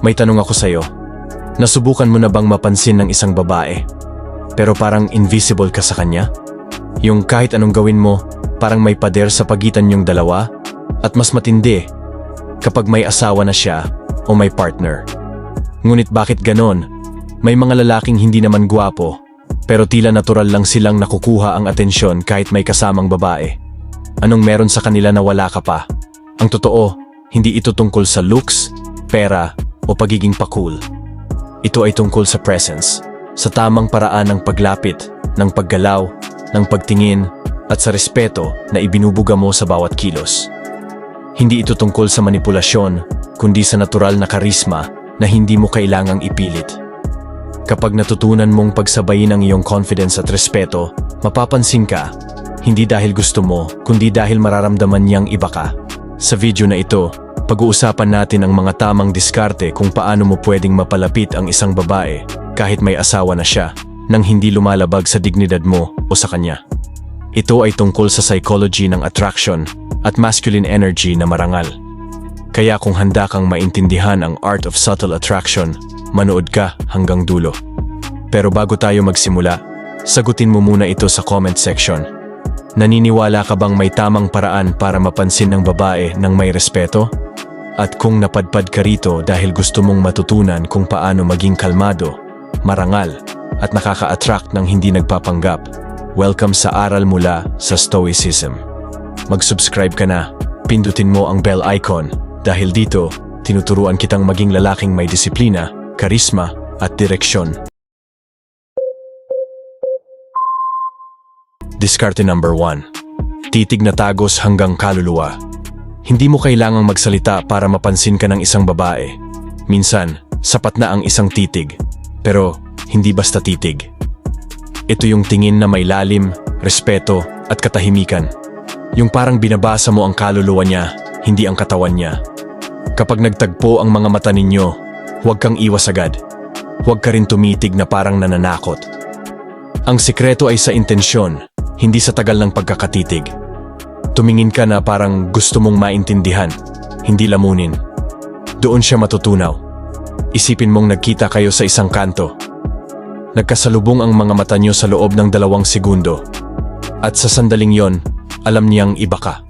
May tanong ako sa'yo. Nasubukan mo na bang mapansin ng isang babae, pero parang invisible ka sa kanya? Yung kahit anong gawin mo, parang may pader sa pagitan yung dalawa? At mas matindi, kapag may asawa na siya o may partner. Ngunit bakit ganon? May mga lalaking hindi naman gwapo, pero tila natural lang silang nakukuha ang atensyon kahit may kasamang babae. Anong meron sa kanila na wala ka pa? Ang totoo, hindi ito tungkol sa looks, pera, o pagiging pa-cool. Ito ay tungkol sa presence, sa tamang paraan ng paglapit, ng paggalaw, ng pagtingin, at sa respeto na ibinubuga mo sa bawat kilos. Hindi ito tungkol sa manipulasyon, kundi sa natural na karisma na hindi mo kailangang ipilit. Kapag natutunan mong pagsabayin ang iyong confidence at respeto, mapapansin ka, hindi dahil gusto mo, kundi dahil mararamdaman niyang iba ka. Sa video na ito, pag-uusapan natin ang mga tamang diskarte kung paano mo pwedeng mapalapit ang isang babae kahit may asawa na siya nang hindi lumalabag sa dignidad mo o sa kanya. Ito ay tungkol sa psychology ng attraction at masculine energy na marangal. Kaya kung handa kang maintindihan ang art of subtle attraction, manood ka hanggang dulo. Pero bago tayo magsimula, sagutin mo muna ito sa comment section. Naniniwala ka bang may tamang paraan para mapansin ng babae ng may respeto? At kung napadpad ka rito dahil gusto mong matutunan kung paano maging kalmado, marangal, at nakaka-attract ng hindi nagpapanggap, welcome sa Aral Mula sa Stoicism. Mag-subscribe ka na, pindutin mo ang bell icon dahil dito, tinuturuan kitang maging lalaking may disiplina, karisma, at direksyon. Diskarte number 1. Titig na tagos hanggang kaluluwa. Hindi mo kailangang magsalita para mapansin ka ng isang babae. Minsan, sapat na ang isang titig, pero hindi basta titig. Ito yung tingin na may lalim, respeto, at katahimikan. Yung parang binabasa mo ang kaluluwa niya, hindi ang katawan niya. Kapag nagtagpo ang mga mata ninyo, huwag kang iwas agad. Huwag ka rin tumitig na parang nananakot. Ang sikreto ay sa intensyon, hindi sa tagal ng pagkakatitig. Tumingin ka na parang gusto mong maintindihan, hindi lamunin. Doon siya matutunaw. Isipin mong nagkita kayo sa isang kanto. Nagkasalubong ang mga mata niyo sa loob ng 2 segundo. At sa sandaling yon, alam niyang iba ka.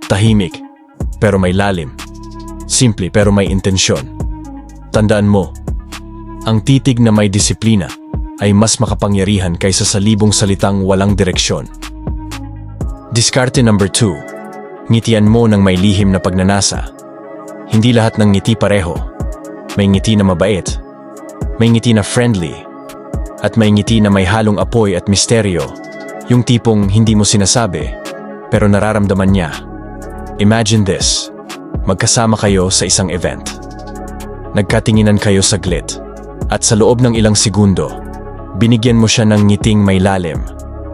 Tahimik, pero may lalim. Simple pero may intensyon. Tandaan mo, ang titig na may disiplina ay mas makapangyarihan kaysa sa libong salitang walang direksyon. Diskarte number 2. Ngitian mo ng may lihim na pagnanasa. Hindi lahat ng ngiti pareho. May ngiti na mabait, may ngiti na friendly, at may ngiti na may halong apoy at misteryo. Yung tipong hindi mo sinasabi, pero nararamdaman niya. Imagine this. Magkasama kayo sa isang event. Nagkatinginan kayo saglit, at sa loob ng ilang segundo, binigyan mo siya ng ngiting may lalim,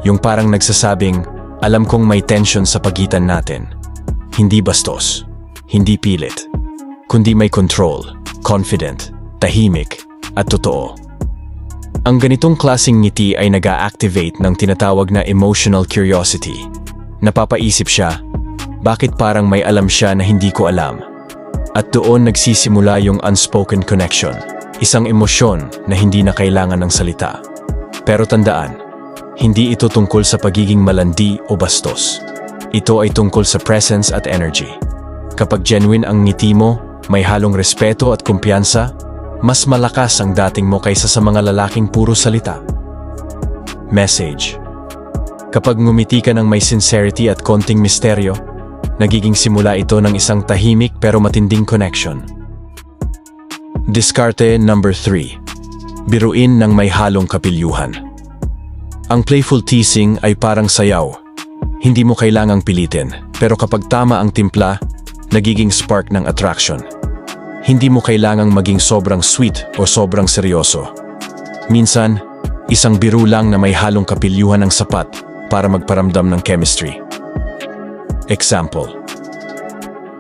yung parang nagsasabing, alam kong may tension sa pagitan natin. Hindi bastos, hindi pilit, kundi may control, confident, tahimik, at totoo. Ang ganitong klaseng ngiti ay nag-a-activate ng tinatawag na emotional curiosity. Napapaisip siya, bakit parang may alam siya na hindi ko alam? At doon nagsisimula yung unspoken connection, isang emosyon na hindi na kailangan ng salita. Pero tandaan, hindi ito tungkol sa pagiging malandi o bastos. Ito ay tungkol sa presence at energy. Kapag genuine ang ngiti mo, may halong respeto at kumpiyansa, mas malakas ang dating mo kaysa sa mga lalaking puro salita. Message. Kapag ngumiti ka ng may sincerity at konting misteryo, nagiging simula ito ng isang tahimik pero matinding connection. Diskarte number 3. Biruin ng may halong kapilyuhan. Ang playful teasing ay parang sayaw. Hindi mo kailangang pilitin, pero kapag tama ang timpla, nagiging spark ng attraction. Hindi mo kailangang maging sobrang sweet o sobrang seryoso. Minsan, isang biro lang na may halong kapilyuhan ang sapat para magparamdam ng chemistry. Example.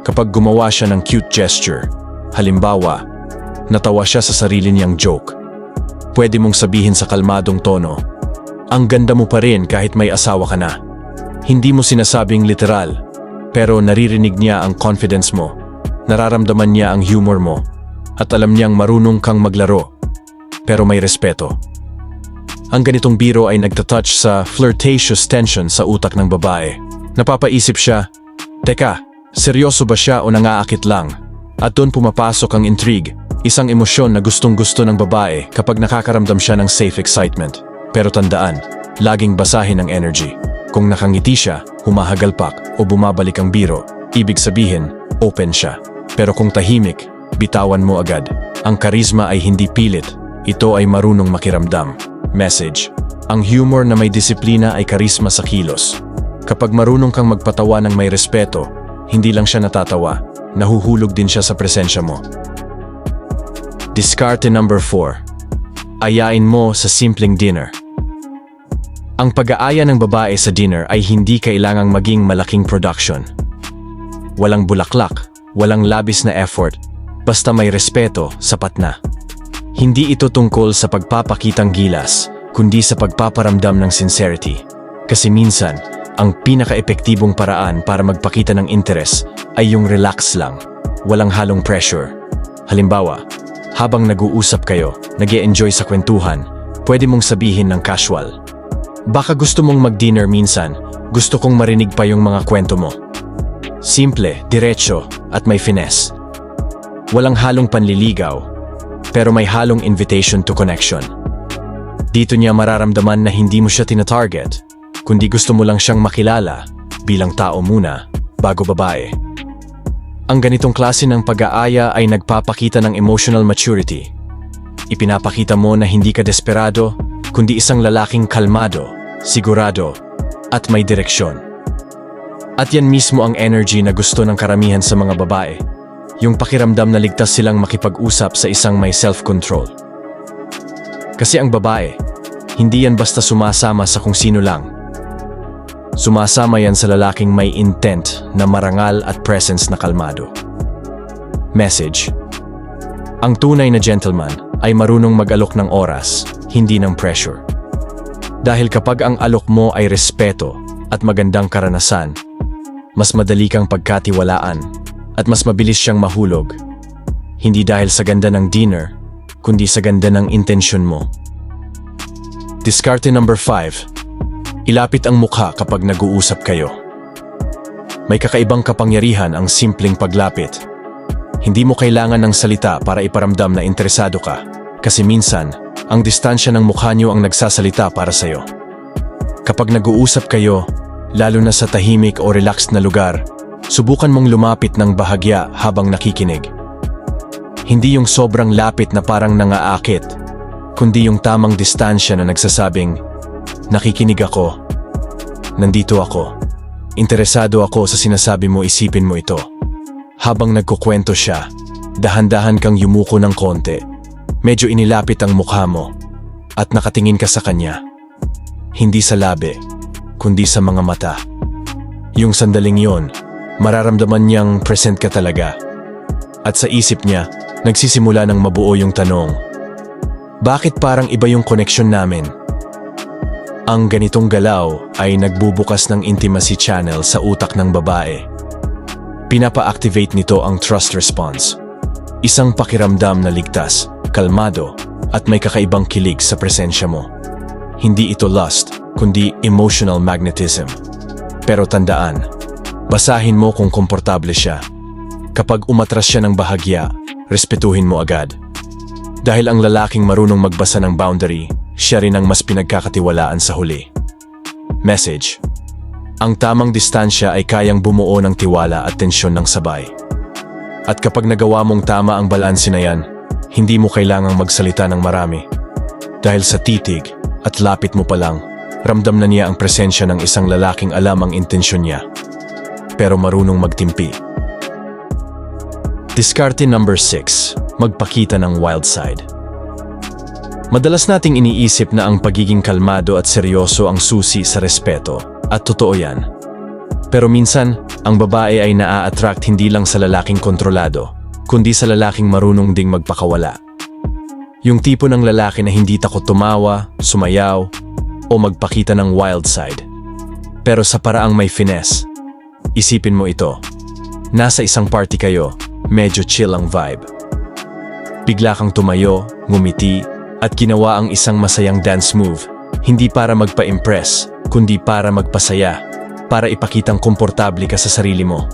Kapag gumawa siya ng cute gesture, halimbawa, natawa siya sa sarili niyang joke, pwede mong sabihin sa kalmadong tono, ang ganda mo pa rin kahit may asawa ka na. Hindi mo sinasabing literal, pero naririnig niya ang confidence mo, nararamdaman niya ang humor mo, at alam niyang marunong kang maglaro, pero may respeto. Ang ganitong biro ay nagtatouch sa flirtatious tension sa utak ng babae. Napapaisip siya, teka, seryoso ba siya o nangaakit lang? At doon pumapasok ang intrigue, isang emosyon na gustong-gusto ng babae kapag nakakaramdam siya ng safe excitement. Pero tandaan, laging basahin ang energy. Kung nakangiti siya, humahagalpak o bumabalik ang biro, ibig sabihin, open siya. Pero kung tahimik, bitawan mo agad. Ang karisma ay hindi pilit, ito ay marunong makiramdam. Message: ang humor na may disiplina ay karisma sa kilos. Kapag marunong kang magpatawa ng may respeto, hindi lang siya natatawa, nahuhulog din siya sa presensya mo. Diskarte number 4. Ayain mo sa simpleng dinner. Ang pag-aaya ng babae sa dinner ay hindi kailangang maging malaking production. Walang bulaklak, walang labis na effort, basta may respeto, sapat na. Hindi ito tungkol sa pagpapakitang gilas, kundi sa pagpaparamdam ng sincerity. Kasi minsan, ang pinaka-epektibong paraan para magpakita ng interes ay yung relax lang, walang halong pressure. Halimbawa, habang nag-uusap kayo, nag-e-enjoy sa kwentuhan, pwede mong sabihin ng casual, baka gusto mong mag-dinner minsan, gusto kong marinig pa yung mga kwento mo. Simple, diretso, at may finesse. Walang halong panliligaw, pero may halong invitation to connection. Dito niya mararamdaman na hindi mo siya tina-target, kundi gusto mo lang siyang makilala bilang tao muna, bago babae. Ang ganitong klase ng pag-aaya ay nagpapakita ng emotional maturity. Ipinapakita mo na hindi ka desperado, kundi isang lalaking kalmado, sigurado, at may direksyon. At yan mismo ang energy na gusto ng karamihan sa mga babae. Yung pakiramdam na ligtas silang makipag-usap sa isang may self-control. Kasi ang babae, hindi yan basta sumasama sa kung sino lang. Sumasama yan sa lalaking may intent na marangal at presence na kalmado. Message: ang tunay na gentleman ay marunong mag-alok ng oras, hindi ng pressure. Dahil kapag ang alok mo ay respeto at magandang karanasan, mas madali kang pagkatiwalaan at mas mabilis siyang mahulog. Hindi dahil sa ganda ng dinner, kundi sa ganda ng intensyon mo. Diskarte number 5. Ilapit ang mukha kapag nag-uusap kayo. May kakaibang kapangyarihan ang simpleng paglapit. Hindi mo kailangan ng salita para iparamdam na interesado ka, kasi minsan, ang distansya ng mukha niyo ang nagsasalita para sa'yo. Kapag nag-uusap kayo, lalo na sa tahimik o relaxed na lugar, subukan mong lumapit ng bahagya habang nakikinig. Hindi yung sobrang lapit na parang nangaakit, kundi yung tamang distansya na nagsasabing, nakikinig ako, nandito ako, interesado ako sa sinasabi mo, isipin mo ito. Habang nagkukwento siya, dahan-dahan kang yumuko ng konti, medyo inilapit ang mukha mo, at nakatingin ka sa kanya. Hindi sa labi, kundi sa mga mata. Yung sandaling yon, mararamdaman niyang present ka talaga. At sa isip niya, nagsisimula ng mabuo yung tanong, bakit parang iba yung connection namin? Ang ganitong galaw ay nagbubukas ng intimacy channel sa utak ng babae. Pinapa-activate nito ang trust response. Isang pakiramdam na ligtas, kalmado, at may kakaibang kilig sa presensya mo. Hindi ito lust, kundi emotional magnetism. Pero tandaan, basahin mo kung komportable siya. Kapag umatras siya ng bahagya, respetuhin mo agad. Dahil ang lalaking marunong magbasa ng boundary, siya rin ang mas pinagkakatiwalaan sa huli. Message: ang tamang distansya ay kayang bumuo ng tiwala at tensyon ng sabay. At kapag nagawa mong tama ang balanse na yan, hindi mo kailangang magsalita ng marami. Dahil sa titig at lapit mo pa lang, ramdam na niya ang presensya ng isang lalaking alam ang intensyon niya, pero marunong magtimpi. Diskarte number 6. Magpakita ng wild side. Madalas nating iniisip na ang pagiging kalmado at seryoso ang susi sa respeto, at totoo yan. Pero minsan, ang babae ay naa-attract hindi lang sa lalaking kontrolado, kundi sa lalaking marunong ding magpakawala. Yung tipo ng lalaki na hindi takot tumawa, sumayaw, o magpakita ng wild side. Pero sa paraang may finesse. Isipin mo ito. Nasa isang party kayo, medyo chill ang vibe. Bigla kang tumayo, ngumiti, at ginawa ang isang masayang dance move. Hindi para magpa-impress, kundi para magpasaya, para ipakitang komportable ka sa sarili mo.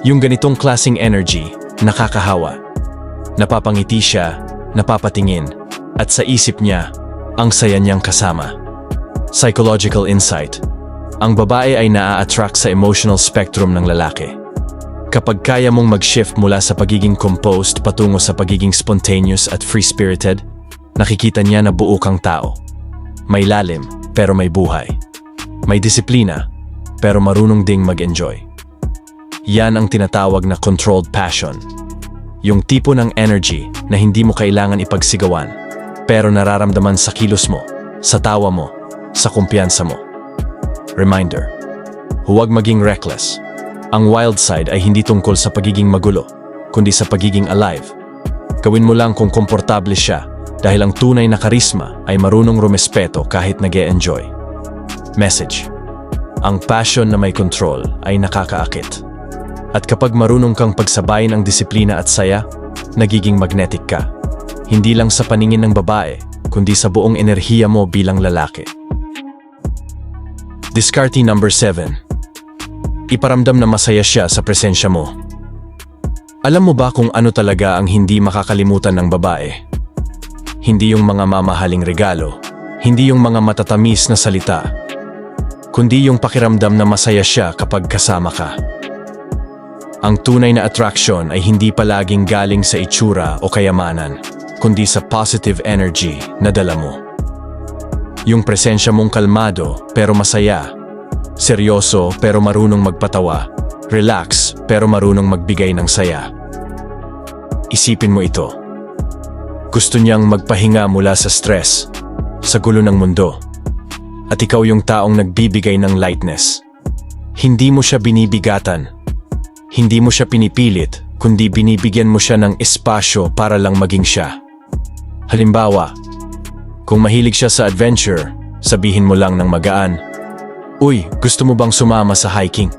Yung ganitong klaseng energy, nakakahawa. Napapangiti siya, napapatingin, at sa isip niya, ang saya niyang kasama. Psychological insight. Ang babae ay naa-attract sa emotional spectrum ng lalaki. Kapag kaya mong mag-shift mula sa pagiging composed patungo sa pagiging spontaneous at free-spirited, nakikita niya na buo kang tao. May lalim, pero may buhay. May disiplina, pero marunong ding mag-enjoy. Yan ang tinatawag na controlled passion. Yung tipo ng energy na hindi mo kailangan ipagsigawan, pero nararamdaman sa kilos mo, sa tawa mo, sa kumpiyansa mo. Reminder, huwag maging reckless. Ang wild side ay hindi tungkol sa pagiging magulo, kundi sa pagiging alive. Gawin mo lang kung komportable siya dahil ang tunay na karisma ay marunong rumespeto kahit nag-e-enjoy. Message: ang passion na may control ay nakakaakit. At kapag marunong kang pagsabayin ang disiplina at saya, nagiging magnetic ka. Hindi lang sa paningin ng babae, kundi sa buong enerhiya mo bilang lalaki. Diskarte number 7. Iparamdam na masaya siya sa presensya mo. Alam mo ba kung ano talaga ang hindi makakalimutan ng babae? Hindi yung mga mamahaling regalo, hindi yung mga matatamis na salita, kundi yung pakiramdam na masaya siya kapag kasama ka. Ang tunay na attraction ay hindi palaging galing sa itsura o kayamanan, kundi sa positive energy na dala mo. Yung presensya mong kalmado pero masaya, seryoso pero marunong magpatawa, relax pero marunong magbigay ng saya. Isipin mo ito. Gusto niyang magpahinga mula sa stress, sa gulo ng mundo. At ikaw yung taong nagbibigay ng lightness. Hindi mo siya binibigatan. Hindi mo siya pinipilit, kundi binibigyan mo siya ng espasyo para lang maging siya. Halimbawa, kung mahilig siya sa adventure, sabihin mo lang ng magaan, "Uy, gusto mo bang sumama sa hiking?"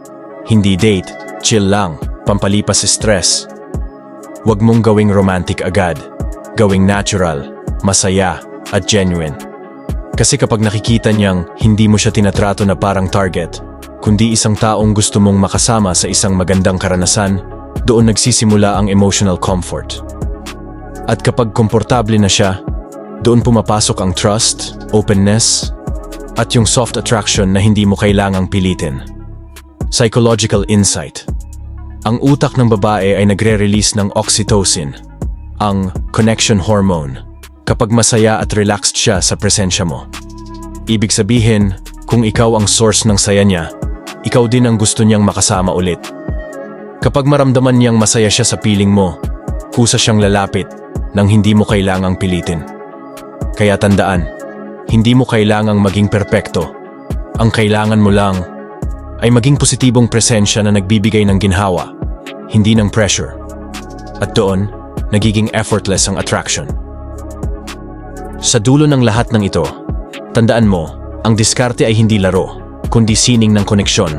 Hindi date, chill lang, pampalipas stress. Huwag mong gawing romantic agad. Gawing natural, masaya, at genuine. Kasi kapag nakikita niyang hindi mo siya tinatrato na parang target, kundi isang taong gusto mong makasama sa isang magandang karanasan, doon nagsisimula ang emotional comfort. At kapag komportable na siya, doon pumapasok ang trust, openness, at yung soft attraction na hindi mo kailangang pilitin. Psychological insight. Ang utak ng babae ay nagre-release ng oxytocin, ang connection hormone, kapag masaya at relaxed siya sa presensya mo. Ibig sabihin, kung ikaw ang source ng saya niya, ikaw din ang gusto niyang makasama ulit. Kapag maramdaman niyang masaya siya sa piling mo, kusa siyang lalapit nang hindi mo kailangang pilitin. Kaya tandaan, hindi mo kailangang maging perpekto. Ang kailangan mo lang ay maging positibong presensya na nagbibigay ng ginhawa, hindi ng pressure. At doon, nagiging effortless ang attraction. Sa dulo ng lahat ng ito, tandaan mo, ang diskarte ay hindi laro, kundi sining ng koneksyon.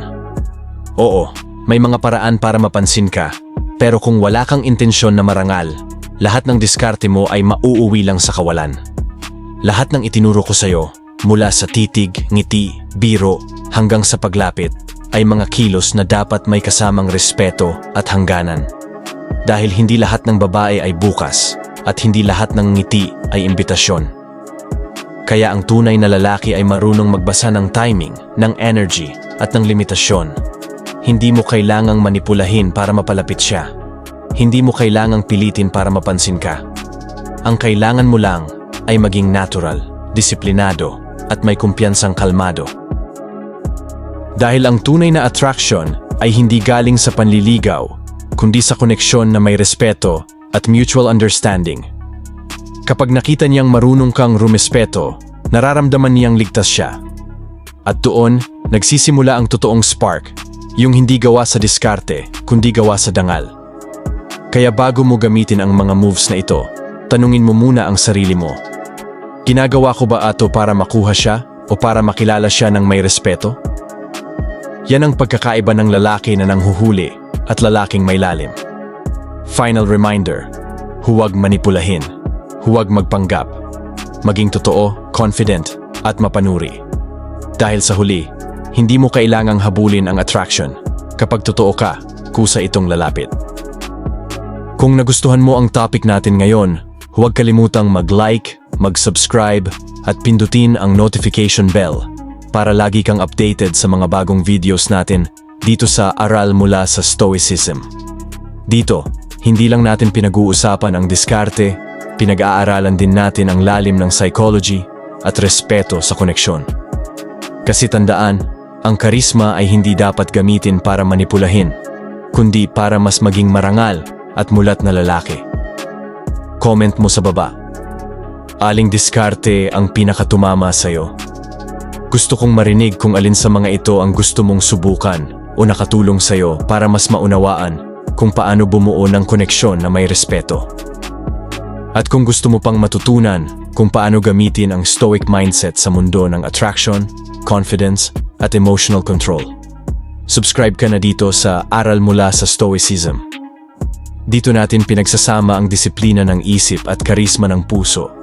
Oo, may mga paraan para mapansin ka, pero kung wala kang intensyon na marangal, lahat ng diskarte mo ay mauuwi lang sa kawalan. Lahat ng itinuro ko sa'yo, mula sa titig, ngiti, biro, hanggang sa paglapit, ay mga kilos na dapat may kasamang respeto at hangganan. Dahil hindi lahat ng babae ay bukas, at hindi lahat ng ngiti ay imbitasyon. Kaya ang tunay na lalaki ay marunong magbasa ng timing, ng energy, at ng limitasyon. Hindi mo kailangang manipulahin para mapalapit siya. Hindi mo kailangang pilitin para mapansin ka. Ang kailangan mo lang ay maging natural, disiplinado, at may kumpiyansang kalmado. Dahil ang tunay na attraction ay hindi galing sa panliligaw, kundi sa koneksyon na may respeto at mutual understanding. Kapag nakita niyang marunong kang rumespeto, nararamdaman niyang ligtas siya. At doon, nagsisimula ang totoong spark, yung hindi gawa sa diskarte, kundi gawa sa dangal. Kaya bago mo gamitin ang mga moves na ito, tanungin mo muna ang sarili mo. Ginagawa ko ba ito para makuha siya o para makilala siya ng may respeto? Yan ang pagkakaiba ng lalaki na nanghuhuli at lalaking may lalim. Final reminder, Huwag manipulahin. Huwag magpanggap. Maging totoo, confident, at mapanuri. Dahil sa huli, hindi mo kailangang habulin ang attraction. Kapag totoo ka, kusa itong lalapit. Kung nagustuhan mo ang topic natin ngayon, huwag kalimutang mag-like, mag-subscribe, at pindutin ang notification bell para lagi kang updated sa mga bagong videos natin dito sa Aral Mula sa Stoicism. Dito, hindi lang natin pinag-uusapan ang diskarte, pinag-aaralan din natin ang lalim ng psychology at respeto sa koneksyon. Kasi tandaan, ang karisma ay hindi dapat gamitin para manipulahin, kundi para mas maging marangal at mulat na lalaki. Comment mo sa baba. Aling diskarte ang pinakatumama sa'yo? Gusto kong marinig kung alin sa mga ito ang gusto mong subukan o nakatulong sa'yo para mas maunawaan kung paano bumuo ng koneksyon na may respeto. At kung gusto mo pang matutunan kung paano gamitin ang Stoic mindset sa mundo ng attraction, confidence, at emotional control, subscribe ka na dito sa Aral Mula sa Stoicism. Dito natin pinagsasama ang disiplina ng isip at karisma ng puso.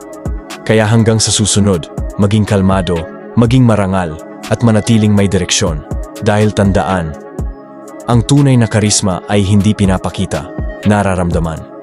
Kaya hanggang sa susunod, maging kalmado, maging marangal, at manatiling may direksyon. Dahil tandaan, ang tunay na karisma ay hindi pinapakita, nararamdaman.